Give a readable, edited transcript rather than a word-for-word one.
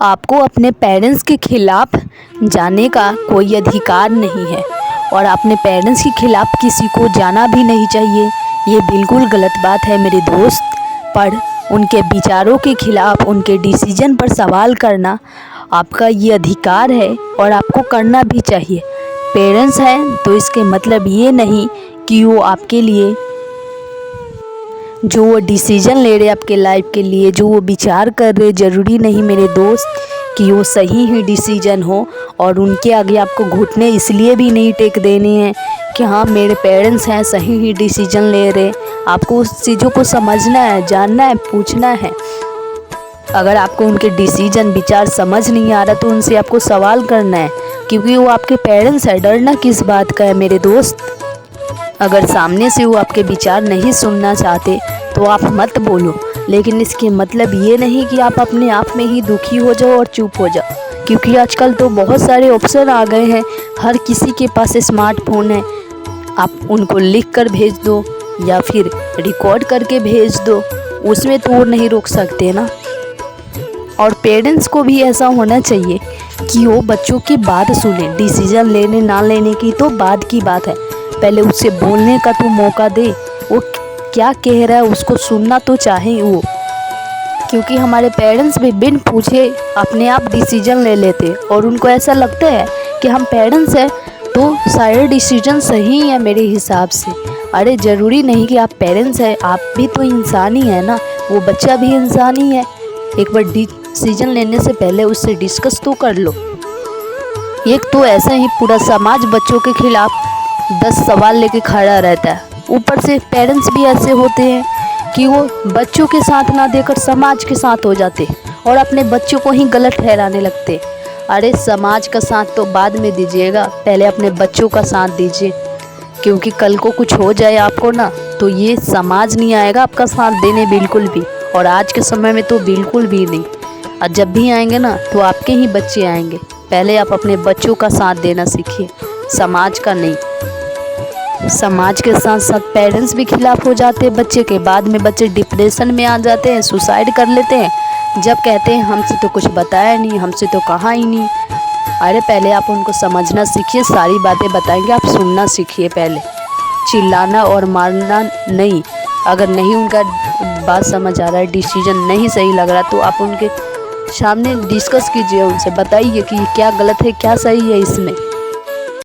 आपको अपने पेरेंट्स के खिलाफ जाने का कोई अधिकार नहीं है और अपने पेरेंट्स के खिलाफ किसी को जाना भी नहीं चाहिए। ये बिल्कुल गलत बात है मेरे दोस्त। पर उनके विचारों के खिलाफ उनके डिसीजन पर सवाल करना आपका ये अधिकार है और आपको करना भी चाहिए। पेरेंट्स हैं तो इसके मतलब ये नहीं कि वो आपके लिए जो वो डिसीजन ले रहे आपके लाइफ के लिए, जो वो विचार कर रहे, ज़रूरी नहीं मेरे दोस्त कि वो सही ही डिसीजन हो। और उनके आगे आपको घुटने इसलिए भी नहीं टेक देने हैं कि हाँ मेरे पेरेंट्स हैं, सही ही डिसीजन ले रहे। आपको उस चीज़ों को समझना है, जानना है, पूछना है। अगर आपको उनके डिसीजन विचार समझ नहीं आ रहा तो उनसे आपको सवाल करना है, क्योंकि वो आपके पेरेंट्स है। डरना किस बात का है मेरे दोस्त। अगर सामने से वो आपके विचार नहीं सुनना चाहते तो आप मत बोलो, लेकिन इसके मतलब ये नहीं कि आप अपने आप में ही दुखी हो जाओ और चुप हो जाओ, क्योंकि आजकल तो बहुत सारे ऑप्शन आ गए हैं। हर किसी के पास स्मार्टफोन है। आप उनको लिख कर भेज दो या फिर रिकॉर्ड करके भेज दो, उसमें तो वो नहीं रोक सकते ना। और पेरेंट्स को भी ऐसा होना चाहिए कि वो बच्चों की बात सुने। डिसीजन लेने ना लेने की तो बाद की बात है, पहले उससे बोलने का तो मौका दे। वो क्या कह रहा है उसको सुनना तो चाहे वो, क्योंकि हमारे पेरेंट्स भी बिन पूछे अपने आप डिसीजन ले लेते और उनको ऐसा लगता है कि हम पेरेंट्स हैं तो सारे डिसीजन सही है मेरे हिसाब से। अरे ज़रूरी नहीं कि आप पेरेंट्स हैं, आप भी तो इंसान ही है ना, वो बच्चा भी इंसान ही है। एक बार डिसीजन लेने से पहले उससे डिस्कस तो कर लो। एक तो ऐसा ही पूरा समाज बच्चों के खिलाफ 10 सवाल लेके खड़ा रहता है। ऊपर से पेरेंट्स भी ऐसे होते हैं कि वो बच्चों के साथ ना देकर समाज के साथ हो जाते और अपने बच्चों को ही गलत ठहराने लगते। अरे समाज का साथ तो बाद में दीजिएगा, पहले अपने बच्चों का साथ दीजिए, क्योंकि कल को कुछ हो जाए आपको ना तो ये समाज नहीं आएगा आपका साथ देने बिल्कुल भी। और आज के समय में तो बिल्कुल भी नहीं। और जब भी आएंगे ना तो आपके ही बच्चे आएंगे। पहले आप अपने बच्चों का साथ देना सीखिए, समाज का नहीं। समाज के साथ साथ पेरेंट्स भी खिलाफ हो जाते हैं बच्चे के। बाद में बच्चे डिप्रेशन में आ जाते हैं, सुसाइड कर लेते हैं, जब कहते हैं हमसे तो कुछ बताया नहीं, हमसे तो कहा ही नहीं। अरे पहले आप उनको समझना सीखिए, सारी बातें बताएंगे, आप सुनना सीखिए पहले। चिल्लाना और मारना नहीं। अगर नहीं उनका बात समझ आ रहा है, डिसीजन नहीं सही लग रहा, तो आप उनके सामने डिस्कस कीजिए, उनसे बताइए कि क्या गलत है क्या सही है इसमें।